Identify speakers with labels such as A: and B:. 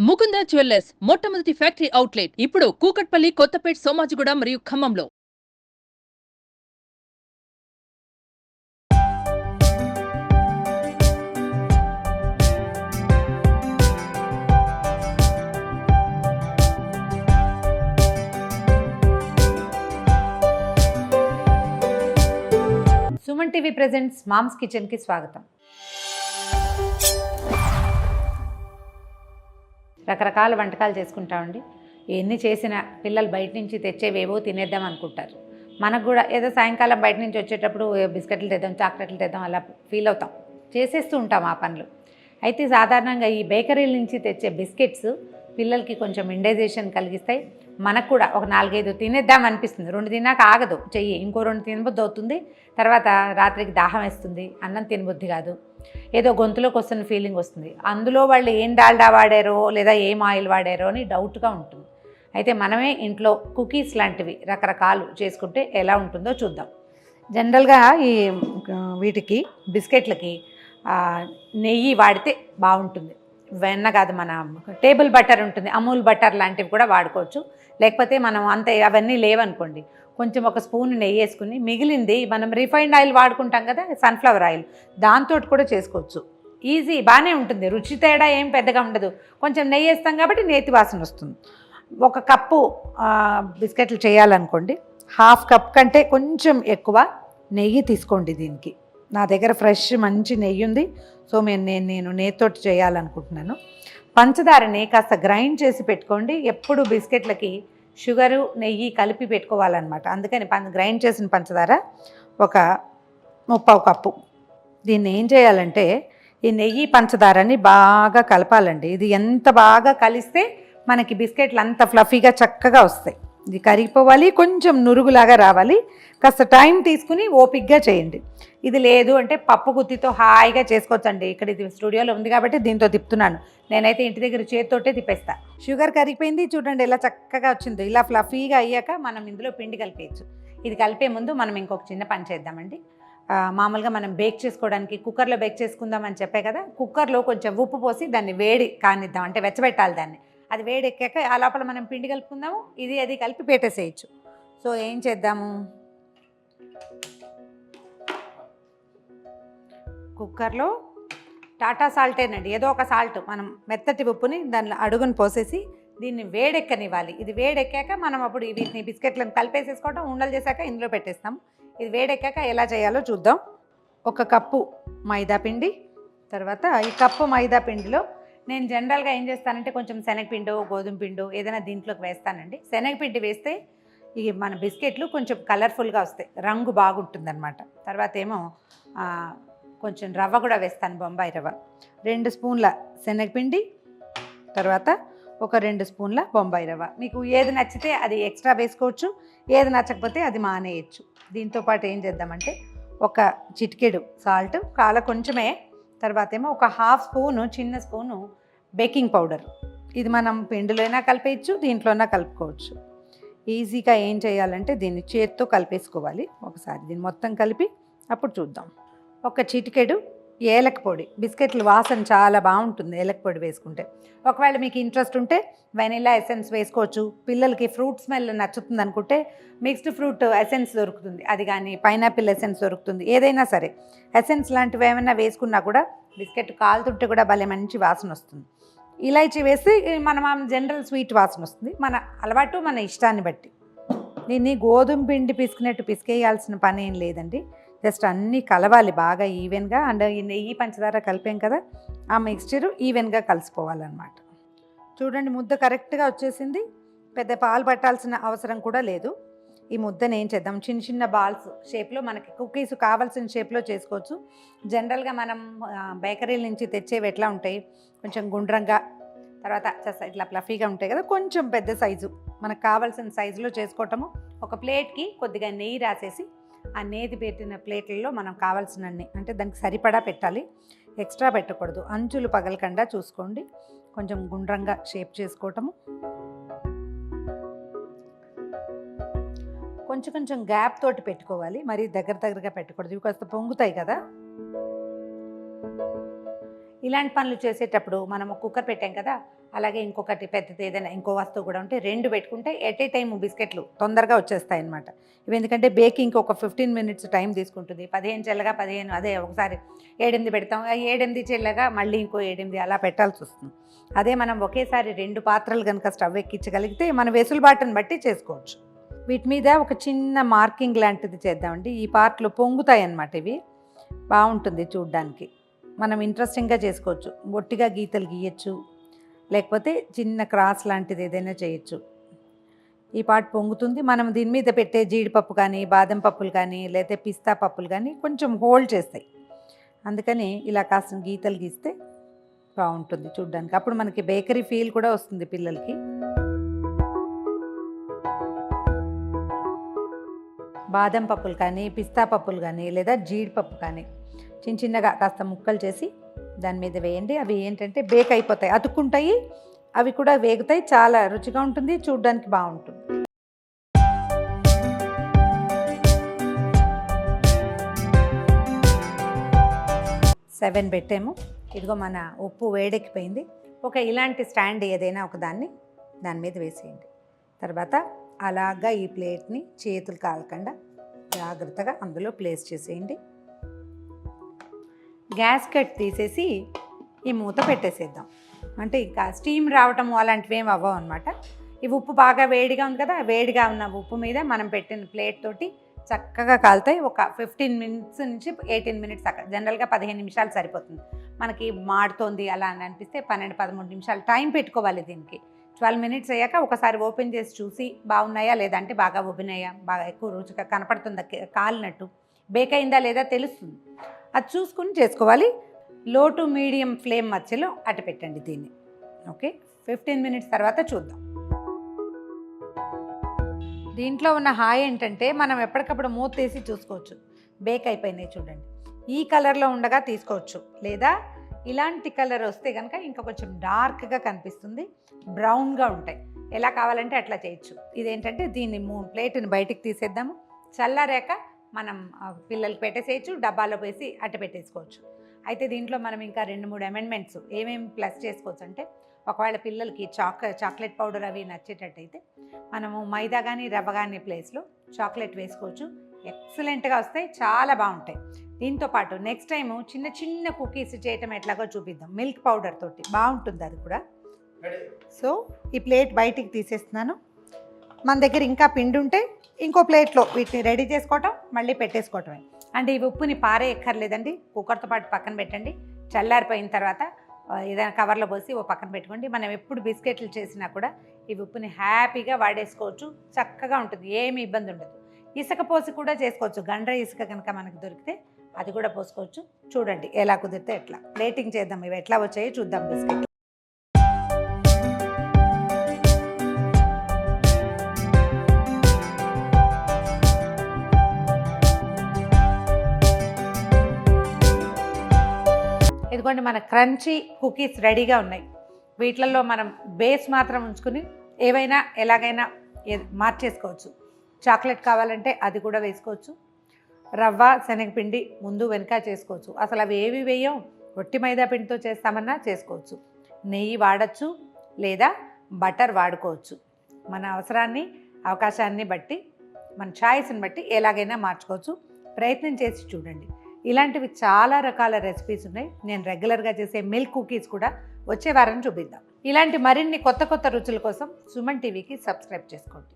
A: Mukunda jewellers మొట్టమొదటి factory outlet ఇప్పుడు కూకట్పల్లి, కొత్తపేట్, సోమాజిగూడ మరియు ఖమ్మంలో.
B: సుమన్ టీవీ ప్రెజెంట్స్ మామ్స్ కిచెన్కి స్వాగతం. రకరకాల వంటకాలు చేసుకుంటామండి. ఎన్ని చేసినా పిల్లలు బయట నుంచి తెచ్చేవేవో తినేద్దాం అనుకుంటారు. మనకు కూడా ఏదో సాయంకాలం బయట నుంచి వచ్చేటప్పుడు బిస్కెట్లు తెద్దాం, చాక్లెట్లు తెద్దాం అలా ఫీల్ అవుతాం, చేసేస్తూ ఉంటాం ఆ పనులు. అయితే సాధారణంగా ఈ బేకరీల నుంచి తెచ్చే బిస్కెట్స్ పిల్లలకి కొంచెం ఇండైజేషన్ కలిగిస్తాయి. మనకు కూడా ఒక 4-5 తినేద్దాం అనిపిస్తుంది. 2 తిన్నాక ఆగదు చెయ్యి, ఇంకో 2 తినబుద్ధి అవుతుంది. తర్వాత రాత్రికి దాహం వేస్తుంది, అన్నం తినబుద్ధి కాదు, ఏదో గొంతులోకి వస్తున్న ఫీలింగ్ వస్తుంది. అందులో వాళ్ళు ఏం డాల్డా వాడారో లేదా ఏం ఆయిల్ వాడారో అని డౌట్గా ఉంటుంది. అయితే మనమే ఇంట్లో కుకీస్ లాంటివి రకరకాలు చేసుకుంటే ఎలా ఉంటుందో చూద్దాం. జనరల్గా ఈ వీటికి బిస్కెట్లకి నెయ్యి వాడితే బాగుంటుంది. వెన్న కాదు, మన టేబుల్ బటర్ ఉంటుంది, అమూల్ బటర్ లాంటివి కూడా వాడుకోవచ్చు. లేకపోతే మనం అంతే అవన్నీ లేవనుకోండి, కొంచెం ఒక స్పూన్ నెయ్యి వేసుకుని మిగిలింది మనం రిఫైన్డ్ ఆయిల్ వాడుకుంటాం కదా, సన్ఫ్లవర్ ఆయిల్, దాంతో కూడా చేసుకోవచ్చు. ఈజీ, బాగానే ఉంటుంది. రుచి తేడా ఏం పెద్దగా ఉండదు. కొంచెం నెయ్యి వేస్తాం కాబట్టి నేతి వాసన వస్తుంది. 1 కప్పు బిస్కెట్లు చేయాలనుకోండి, 1/2 కప్ కంటే కొంచెం ఎక్కువ నెయ్యి తీసుకోండి. దీనికి నా దగ్గర ఫ్రెష్ మంచి నెయ్యి ఉంది, సో నేను నెయ్యితోటి చేయాలనుకుంటున్నాను. పంచదారని కాస్త గ్రైండ్ చేసి పెట్టుకోండి. ఎప్పుడు బిస్కెట్లకి షుగరు నెయ్యి కలిపి పెట్టుకోవాలన్నమాట. అందుకని గ్రైండ్ చేసిన పంచదార ఒక 3/4 కప్పు. దీన్ని ఏం చేయాలంటే ఈ నెయ్యి పంచదారని బాగా కలపాలండి. ఇది ఎంత బాగా కలిస్తే మనకి బిస్కెట్లు అంత ఫ్లఫీగా చక్కగా వస్తాయి. ఇది కరిగిపోవాలి, కొంచెం నురుగులాగా రావాలి. కాస్త టైం తీసుకుని ఓపిక్గా చేయండి. ఇది లేదు అంటే పప్పు గుత్తితో హాయిగా చేసుకోవచ్చండి. ఇక్కడ ఇది స్టూడియోలో ఉంది కాబట్టి దీంతో తిప్పుతున్నాను. నేనైతే ఇంటి దగ్గర చేతితోటే తిప్పేస్తా. షుగర్ కరిగిపోయింది చూడండి, ఇలా చక్కగా వచ్చింది. ఇలా ఫ్లఫీగా అయ్యాక మనం ఇందులో పిండి కలిపేయచ్చు. ఇది కలిపే ముందు మనం ఇంకొక చిన్న పని చేద్దామండి. మామూలుగా మనం బేక్ చేసుకోవడానికి కుక్కర్లో బేక్ చేసుకుందామని చెప్పే కదా, కుక్కర్లో కొంచెం ఉప్పు పోసి దాన్ని వేడి కానిద్దాం, అంటే వెచ్చబెట్టాలి దాన్ని. అది వేడి ఎక్కాక ఆ లోపల మనం పిండి కలుపుకుందాము. అది కలిపి పెట్టేసేయచ్చు. సో ఏం చేద్దాము, కుక్కర్లో టాటా సాల్టేనండి, ఏదో ఒక సాల్ట్, మనం మెత్తటి ఉప్పుని దానిలో అడుగుని పోసేసి దీన్ని వేడెక్కనివ్వాలి. ఇది వేడెక్కాక మనం అప్పుడు వీటిని బిస్కెట్లను కలిపేసేసుకోవడం, ఉండలు చేశాక ఇందులో పెట్టేస్తాం. ఇది వేడెక్కాక ఎలా చేయాలో చూద్దాం. 1 కప్పు మైదా పిండి, తర్వాత ఈ కప్పు మైదా పిండిలో నేను జనరల్గా ఏం చేస్తానంటే కొంచెం శనగపిండో గోధుమ పిండో ఏదైనా దీంట్లోకి వేస్తానండి. శనగపిండి వేస్తే ఈ మన బిస్కెట్లు కొంచెం కలర్ఫుల్గా వస్తాయి, రంగు బాగుంటుందన్నమాట. తర్వాత ఏమో కొంచెం రవ్వ కూడా వేస్తాను, బొంబాయి రవ్వ. 2 స్పూన్ల శనగపిండి, తర్వాత ఒక 2 స్పూన్ల బొంబాయి రవ్వ. మీకు ఏది నచ్చితే అది ఎక్స్ట్రా వేసుకోవచ్చు, ఏది నచ్చకపోతే అది మానేయచ్చు. దీంతోపాటు ఏం చేద్దామంటే ఒక చిటికెడు సాల్ట్, చాలా కొంచెమే. తర్వాత ఏమో ఒక 1/2 స్పూను, చిన్న స్పూను బేకింగ్ పౌడర్. ఇది మనం పిండిలో అయినా కలిపేయచ్చు, దీంట్లోనా కలుపుకోవచ్చు. ఈజీగా ఏం చేయాలంటే దీన్ని చేత్తో కలిపేసుకోవాలి. ఒకసారి దీన్ని మొత్తం కలిపి అప్పుడు చూద్దాం. ఒక చిటికెడు ఏలక పొడి, బిస్కెట్ల వాసన చాలా బాగుంటుంది ఏలక పొడి వేసుకుంటే. ఒకవేళ మీకు ఇంట్రెస్ట్ ఉంటే వెనిలా ఎసెన్స్ వేసుకోవచ్చు. పిల్లలకి ఫ్రూట్ స్మెల్ నచ్చుతుంది అనుకుంటే మిక్స్డ్ ఫ్రూట్ ఎసెన్స్ దొరుకుతుంది, అది కానీ పైనాపిల్ ఎసెన్స్ దొరుకుతుంది. ఏదైనా సరే ఎసెన్స్ లాంటివి ఏమైనా వేసుకున్నా కూడా బిస్కెట్ కాలుతుంటే కూడా భలే మంచి వాసన వస్తుంది. ఇలాచీ వేసి మనం జనరల్ స్వీట్ వాసన వస్తుంది. మన అలవాటు, మన ఇష్టాన్ని బట్టి. దీన్ని గోధుమ పిండి పిసికినట్టు పిసికేయాల్సిన పని ఏం లేదండి. జస్ట్ అన్నీ కలవాలి బాగా ఈవెన్గా. అండ్ ఈ నెయ్యి పంచదార కలిపాం కదా, ఆ మిక్స్చరు ఈవెన్గా కలిసిపోవాలన్నమాట. చూడండి, ముద్ద కరెక్ట్గా వచ్చేసింది. పెద్ద పాలు పట్టాల్సిన అవసరం కూడా లేదు. ఈ ముద్దను ఏం చేద్దాం, చిన్న చిన్న బాల్స్ షేప్లో, మనకి కుకీస్ కావాల్సిన షేప్లో చేసుకోవచ్చు. జనరల్గా మనం బేకరీల నుంచి తెచ్చేవి ఎట్లా ఉంటాయి, కొంచెం గుండ్రంగా, తర్వాత ఇట్లా ఫ్లఫీగా ఉంటాయి కదా, కొంచెం పెద్ద సైజు మనకు కావాల్సిన సైజులో చేసుకోవటము. ఒక ప్లేట్కి కొద్దిగా నెయ్యి రాసేసి ఆ నేతి పెట్టిన ప్లేట్లలో మనం కావాల్సినన్ని, అంటే దానికి సరిపడా పెట్టాలి, ఎక్స్ట్రా పెట్టకూడదు. అంచులు పగలకుండా చూసుకోండి. కొంచెం గుండ్రంగా షేప్ చేసుకోవటము. కొంచెం కొంచెం గ్యాప్ తోటి పెట్టుకోవాలి, మరి దగ్గరగా పెట్టకూడదు, ఇవి కాస్త పొంగుతాయి కదా. ఇలాంటి పనులు చేసేటప్పుడు మనం కుక్కర్ పెట్టాం కదా, అలాగే ఇంకొకటి పెద్దది ఏదైనా ఇంకో వస్తువు కూడా ఉంటే 2 పెట్టుకుంటే ఎట్ ఏ టైం బిస్కెట్లు తొందరగా వచ్చేస్తాయి అన్నమాట. ఇవి ఎందుకంటే బేకింగ్కి ఒక 15 మినిట్స్ టైం తీసుకుంటుంది. 15 చెల్లగా 15 అదే ఒకసారి 7-8 పెడతాం, 7-8 చెల్లగా మళ్ళీ ఇంకో 7-8 అలా పెట్టాల్సి వస్తుంది. అదే మనం ఒకేసారి 2 పాత్రలు కనుక స్టవ్ ఎక్కించగలిగితే మన వెసులుబాటును బట్టి చేసుకోవచ్చు. వీటి మీద ఒక చిన్న మార్కింగ్ లాంటిది చేద్దామండి. ఈ పార్ట్లు పొంగుతాయి అన్నమాట. ఇవి బాగుంటుంది చూడ్డానికి, మనం ఇంట్రెస్టింగ్గా చేసుకోవచ్చు. ఒట్టిగా గీతలు గీయచ్చు, లేకపోతే చిన్న క్రాస్ లాంటిది ఏదైనా చేయొచ్చు. ఈ పార్ట్ పొంగుతుంది. మనం దీని మీద పెట్టే జీడిపప్పు కానీ, బాదం పప్పులు కానీ, లేకపోతే పిస్తా పప్పులు కానీ కొంచెం హోల్డ్ చేస్తాయి. అందుకని ఇలా కాస్త గీతలు గీస్తే బాగుంటుంది చూడ్డానికి. అప్పుడు మనకి బేకరీ ఫీల్ కూడా వస్తుంది పిల్లలకి. బాదం పప్పులు కానీ, పిస్తా పప్పులు కానీ, లేదా జీడిపప్పు కానీ చిన్న చిన్నగా కాస్త ముక్కలు చేసి దాని మీద వేయండి. అవి ఏంటంటే బేక్ అయిపోతాయి, అతుక్కుంటాయి, అవి కూడా వేగుతాయి, చాలా రుచిగా ఉంటుంది, చూడ్డానికి బాగుంటుంది. సెవెన్ పెట్టాము. ఇదిగో మన ఉప్పు వేడెక్కిపోయింది. ఒక ఇలాంటి స్టాండ్ ఏదైనా ఒక దాని మీద వేసేయండి. తర్వాత అలాగా ఈ ప్లేట్ని చేతులు కాలకుండా జాగ్రత్తగా అందులో ప్లేస్ చేసేయండి. గ్యాస్ కట్ తీసేసి ఈ మూత పెట్టేసేద్దాం. అంటే ఇంకా స్టీమ్ రావటము అలాంటివి ఏమి అవ్వవు అనమాట. ఈ ఉప్పు బాగా వేడిగా ఉంది కదా, వేడిగా ఉన్న ఉప్పు మీద మనం పెట్టిన ప్లేట్ తోటి చక్కగా కాలుతాయి. ఒక 15 మినిట్స్ నుంచి 18 మినిట్స్ అక్కడ, జనరల్గా 15 నిమిషాలు సరిపోతుంది. మనకి మాడుతోంది అలా అని అనిపిస్తే 12-13 నిమిషాలు టైం పెట్టుకోవాలి దీనికి. 12 మినిట్స్ అయ్యాక ఒకసారి ఓపెన్ చేసి చూసి బాగున్నాయా లేదంటే బాగా ఉబ్బినాయా, బాగా ఎక్కువ రుచిగా కనపడుతుందా, కాలినట్టు బేక్ అయిందా లేదా తెలుస్తుంది. అది చూసుకుని చేసుకోవాలి. లో టు మీడియం ఫ్లేమ్ మధ్యలో అటు పెట్టండి దీన్ని. ఓకే, 15 మినిట్స్ తర్వాత చూద్దాం. దీంట్లో ఉన్న హాయ్ ఏంటంటే మనం ఎప్పటికప్పుడు మూత తీసి చూసుకోవచ్చు. బేక్ అయిపోయినాయి చూడండి. ఈ కలర్లో ఉండగా తీసుకోవచ్చు, లేదా ఇలాంటి కలర్ వస్తే కనుక ఇంకా కొంచెం డార్క్గా కనిపిస్తుంది, బ్రౌన్గా ఉంటాయి. ఎలా కావాలంటే అట్లా చేయొచ్చు. ఇదేంటంటే దీన్ని ప్లేట్ని బయటికి తీసేద్దాము. చల్లారాక మనం పిల్లలకి పెట్టేసేయచ్చు, డబ్బాలో వేసి అట్ట పెట్టేసుకోవచ్చు. అయితే దీంట్లో మనం ఇంకా 2-3 అమెండ్మెంట్స్ ఏమేమి ప్లస్ చేసుకోవచ్చు అంటే, ఒకవేళ పిల్లలకి చాక్లెట్ పౌడర్ అవి నచ్చేటట్టయితే మనము మైదా కానీ రవ్వ కానీ ప్లేస్లో చాక్లెట్ వేసుకోవచ్చు. ఎక్సలెంట్గా వస్తాయి, చాలా బాగుంటాయి. దీంతో పాటు నెక్స్ట్ టైము చిన్న చిన్న కుకీస్ చేయటం ఎట్లాగో చూపిద్దాం. మిల్క్ పౌడర్ తోటి బాగుంటుంది అది కూడా. సో ఈ ప్లేట్ బయటికి తీసేస్తున్నాను. మన దగ్గర ఇంకా పిండి ఉంటే ఇంకో ప్లేట్లో వీటిని రెడీ చేసుకోవటం, మళ్ళీ పెట్టేసుకోవటమే. అంటే ఈ ఉప్పుని పారే ఎక్కర్లేదండి, కుక్కర్తో పాటు పక్కన పెట్టండి. చల్లారిపోయిన తర్వాత ఏదైనా కవర్లో పోసి ఓ పక్కన పెట్టుకోండి. మనం ఎప్పుడు బిస్కెట్లు చేసినా కూడా ఈ ఉప్పుని హ్యాపీగా వాడేసుకోవచ్చు, చక్కగా ఉంటుంది, ఏమి ఇబ్బంది ఉండదు. ఇసుక పోసి కూడా చేసుకోవచ్చు. గండ్ర ఇసుక కనుక మనకు దొరికితే అది కూడా పోసుకోవచ్చు. చూడండి ఎలా కుదిరితే ఎట్లా. ప్లేటింగ్ చేద్దాం, ఇవి ఎట్లా వచ్చాయో చూద్దాం బిస్కెట్. ఇదిగోండి మన క్రంచీ కుకీస్ రెడీగా ఉన్నాయి. వీటిల్లో మనం బేస్ మాత్రం ఉంచుకుని ఏవైనా ఎలాగైనా మార్చేసుకోవచ్చు. చాక్లెట్ కావాలంటే అది కూడా వేసుకోవచ్చు. రవ్వ శనగపిండి ముందు వెనక చేసుకోవచ్చు. అసలు అవి ఏవి వేయం, ఒట్టి మైదా పిండితో చేస్తామన్నా చేసుకోవచ్చు. నెయ్యి వాడచ్చు, లేదా బటర్ వాడుకోవచ్చు. మన అవసరాన్ని అవకాశాన్ని బట్టి, మన ఛాయిస్ని బట్టి ఎలాగైనా మార్చుకోవచ్చు. ప్రయత్నం చేసి చూడండి. ఇలాంటివి చాలా రకాల రెసిపీస్ ఉన్నాయి. నేను రెగ్యులర్గా చేసే మిల్క్ కుకీస్ కూడా వచ్చే వారం చూపిద్దాం. ఇలాంటి మరిన్ని కొత్త కొత్త రుచుల కోసం సుమన్ టీవీకి సబ్స్క్రైబ్ చేసుకోండి.